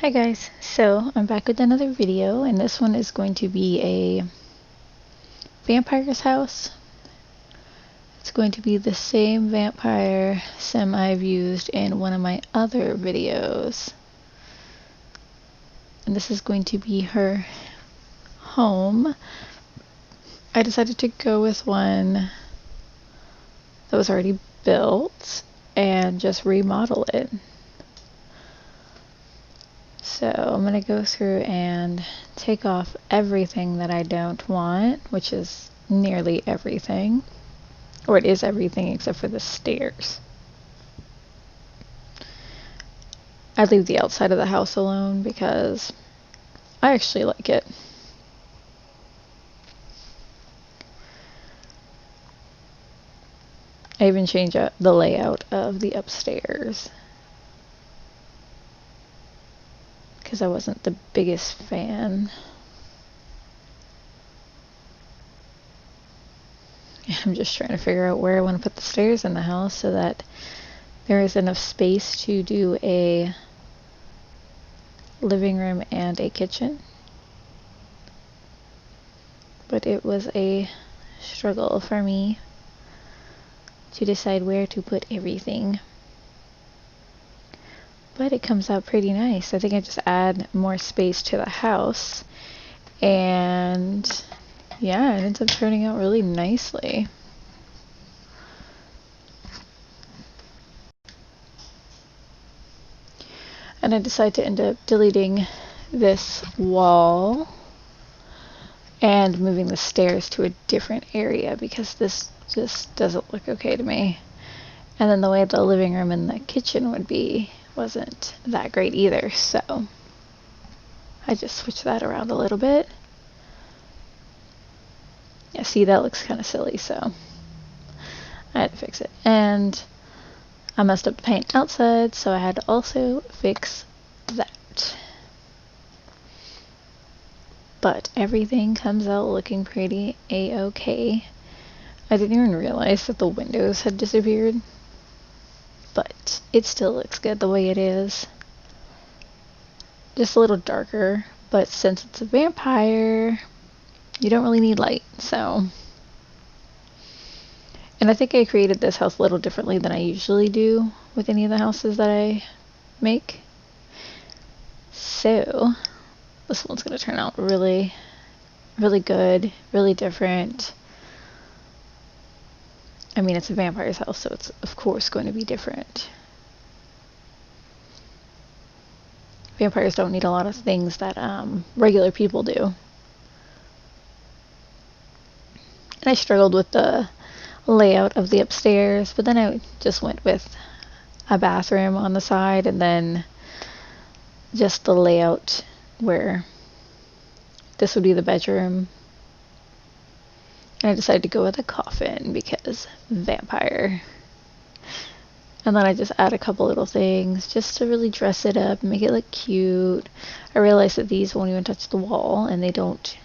Hi guys, so I'm back with another video, and this one is going to be a vampire's house. It's going to be the same vampire sim I've used in one of my other videos. And this is going to be her home. I decided to go with one that was already built and just remodel it. So I'm going to go through and take off everything that I don't want, which is nearly everything. Or it is everything except for the stairs. I leave the outside of the house alone because I actually like it. I even changed up the layout of the upstairs because I wasn't the biggest fan. I'm just trying to figure out where I want to put the stairs in the house so that there is enough space to do a living room and a kitchen. But it was a struggle for me to decide where to put everything. But it comes out pretty nice. I think I just add more space to the house, and yeah, it ends up turning out really nicely. And I decided to end up deleting this wall and moving the stairs to a different area because this just doesn't look okay to me. And then the way the living room and the kitchen would be wasn't that great either, so I just switched that around a little bit. Yeah, see, that looks kind of silly, so I had to fix it. And I messed up the paint outside, so I had to also fix that. But everything comes out looking pretty a-okay. I didn't even realize that the windows had disappeared, but it still looks good the way it is. Just a little darker, but since it's a vampire, you don't really need light, so. And I think I created this house a little differently than I usually do with any of the houses that I make. So this one's going to turn out really, really good, really different. I mean, it's a vampire's house, so it's of course going to be different. Vampires don't need a lot of things that regular people do. And I struggled with the layout of the upstairs, but then I just went with a bathroom on the side and then just the layout where this would be the bedroom. And I decided to go with a coffin because vampire. And then I just add a couple little things just to really dress it up and make it look cute. I realized that these won't even touch the wall and they don't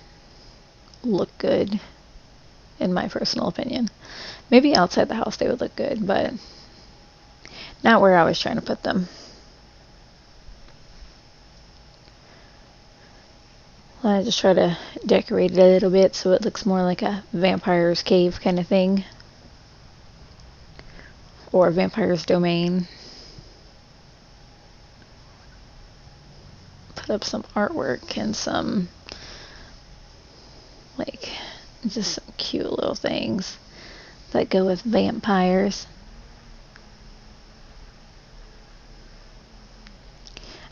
look good, in my personal opinion. Maybe outside the house they would look good, but not where I was trying to put them. I just try to decorate it a little bit so it looks more like a vampire's cave kind of thing. Or a vampire's domain. Put up some artwork and some, like, just some cute little things that go with vampires.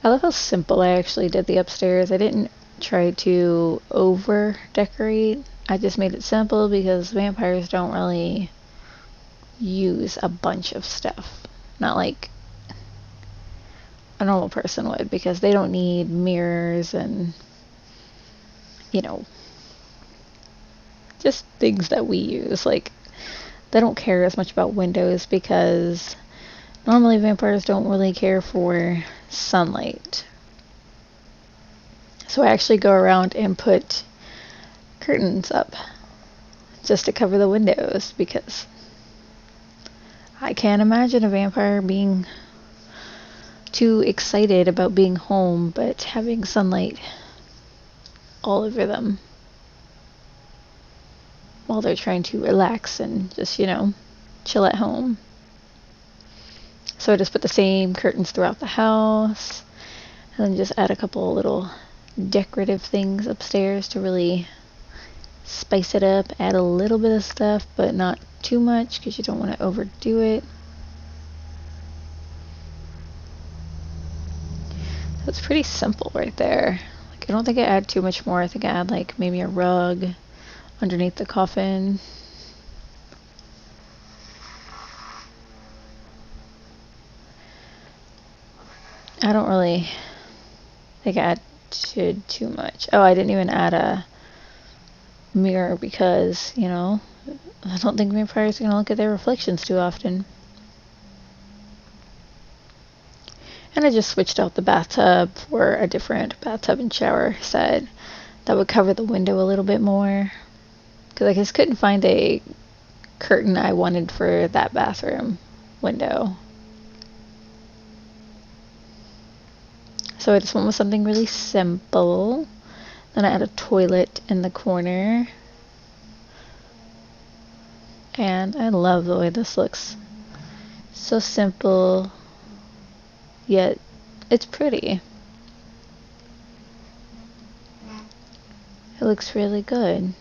I love how simple I actually did the upstairs. I didn't try to over decorate. I just made it simple because vampires don't really use a bunch of stuff. Not like a normal person would, because they don't need mirrors and, you know, just things that we use. Like, they don't care as much about windows because normally vampires don't really care for sunlight. So I actually go around and put curtains up just to cover the windows because I can't imagine a vampire being too excited about being home, but having sunlight all over them while they're trying to relax and just, chill at home. So I just put the same curtains throughout the house, and then just add a couple little decorative things upstairs to really spice it up. Add a little bit of stuff, but not too much because you don't want to overdo it. That's pretty simple right there. Like, I don't think I add too much more. I think I add like maybe a rug underneath the coffin. I don't really think I added too much. Oh, I didn't even add a mirror because, I don't think vampires are going to look at their reflections too often. And I just switched out the bathtub for a different bathtub and shower set that would cover the window a little bit more. Because I just couldn't find a curtain I wanted for that bathroom window. So I just went with something really simple. Then I add a toilet in the corner. And I love the way this looks. So simple, yet it's pretty. It looks really good.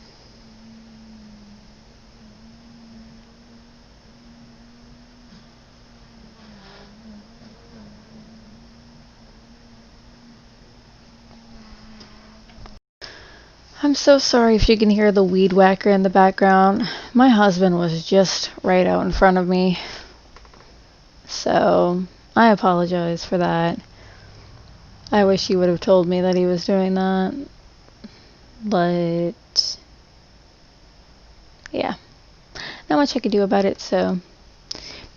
I'm so sorry if you can hear the weed whacker in the background. My husband was just right out in front of me. So, I apologize for that. I wish he would have told me that he was doing that. But, yeah. Not much I could do about it, so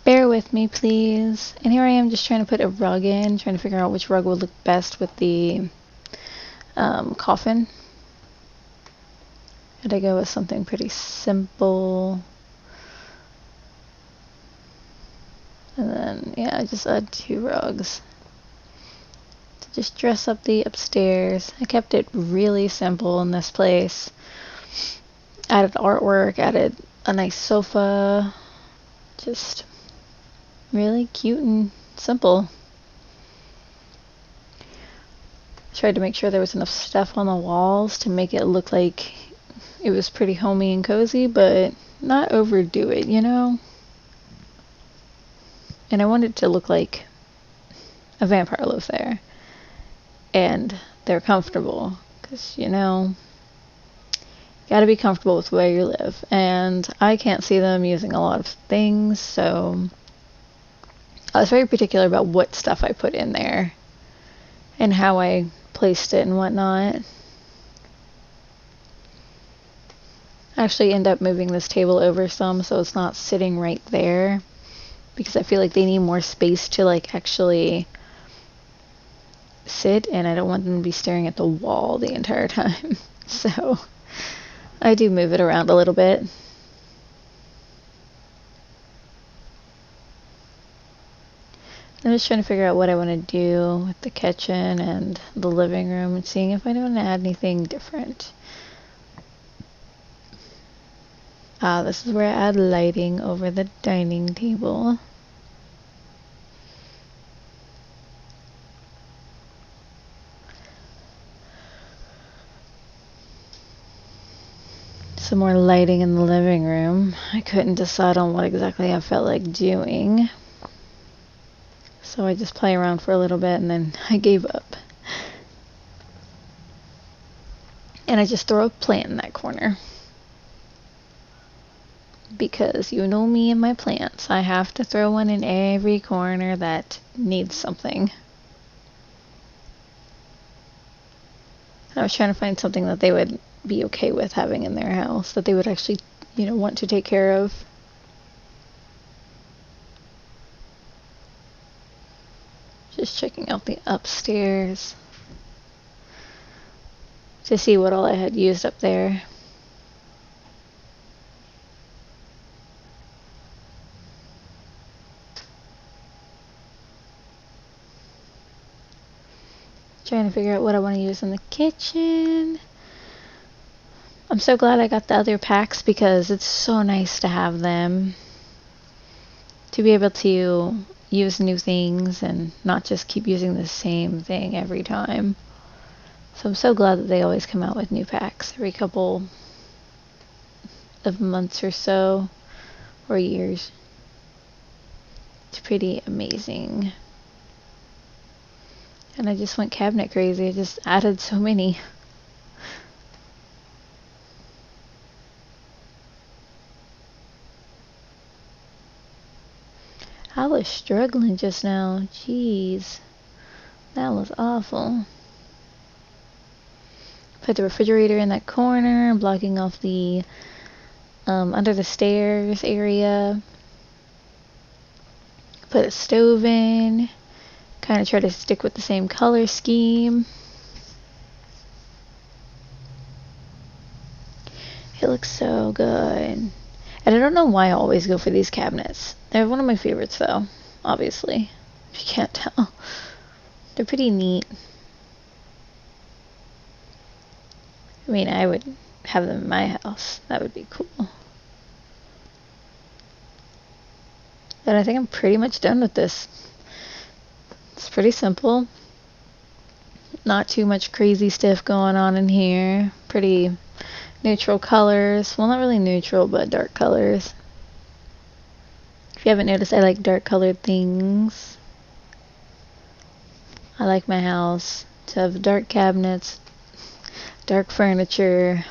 bear with me, please. And here I am just trying to put a rug in, trying to figure out which rug would look best with the coffin. And I go with something pretty simple. And then, yeah, I just add 2 rugs to just dress up the upstairs. I kept it really simple in this place. Added artwork, added a nice sofa. Just really cute and simple. Tried to make sure there was enough stuff on the walls to make it look like it was pretty homey and cozy, but not overdo it, And I wanted it to look like a vampire lives there. And they're comfortable. Because, gotta be comfortable with where you live. And I can't see them using a lot of things, so I was very particular about what stuff I put in there. And how I placed it and whatnot. I actually end up moving this table over some so it's not sitting right there. Because I feel like they need more space to actually sit, and I don't want them to be staring at the wall the entire time. So I do move it around a little bit. I'm just trying to figure out what I want to do with the kitchen and the living room and seeing if I don't want to add anything different. This is where I add lighting over the dining table. Some more lighting in the living room. I couldn't decide on what exactly I felt like doing. So I just play around for a little bit and then I gave up. And I just throw a plant in that corner. Because you know me and my plants. I have to throw one in every corner that needs something. I was trying to find something that they would be okay with having in their house. That they would actually, want to take care of. Just checking out the upstairs. To see what all I had used up there. trying to figure out what I want to use in the kitchen. I'm so glad I got the other packs because it's so nice to have them. To be able to use new things and not just keep using the same thing every time. So I'm so glad that they always come out with new packs every couple of months or so, or years. It's pretty amazing. And I just went cabinet crazy. I just added so many. I was struggling just now. Jeez. That was awful. Put the refrigerator in that corner, blocking off the under the stairs area. Put a stove in. Kind of try to stick with the same color scheme. It looks so good. And I don't know why I always go for these cabinets. They're one of my favorites though, obviously. If you can't tell. They're pretty neat. I mean, I would have them in my house. That would be cool. But I think I'm pretty much done with this. It's pretty simple. Not too much crazy stuff going on in here. Pretty neutral colors. Well, not really neutral, but dark colors. If you haven't noticed, I like dark colored things. I like my house to have dark cabinets, dark furniture,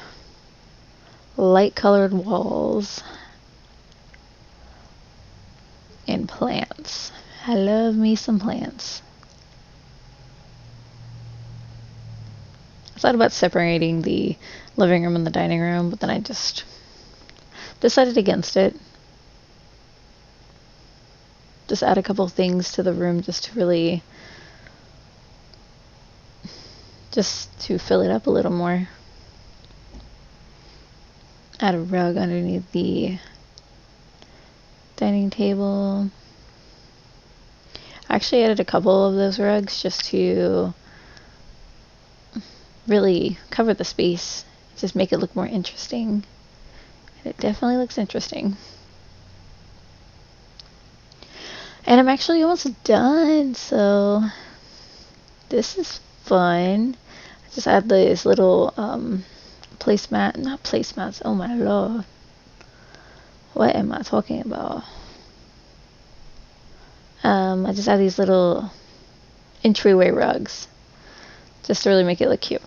light colored walls, and plants. I love me some plants. I thought about separating the living room and the dining room, but then I just decided against it. Just add a couple things to the room just to really, just to fill it up a little more. Add a rug underneath the dining table. I actually added a couple of those rugs just to really cover the space, just make it look more interesting. And it definitely looks interesting. And I'm actually almost done, so this is fun. I just add these little not placemats, oh my lord. What am I talking about? I just add these little entryway rugs just to really make it look cute.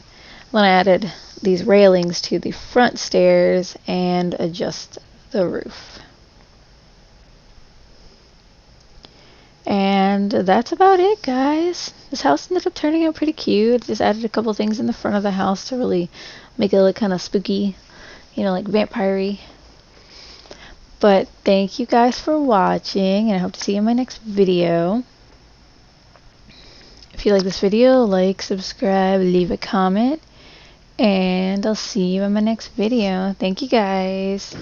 Then I added these railings to the front stairs and adjust the roof. And that's about it, guys. This house ended up turning out pretty cute. Just added a couple things in the front of the house to really make it look kind of spooky, you know, like vampire-y. But thank you guys for watching, and I hope to see you in my next video. If you like this video, like, subscribe, leave a comment, and I'll see you in my next video. Thank you guys.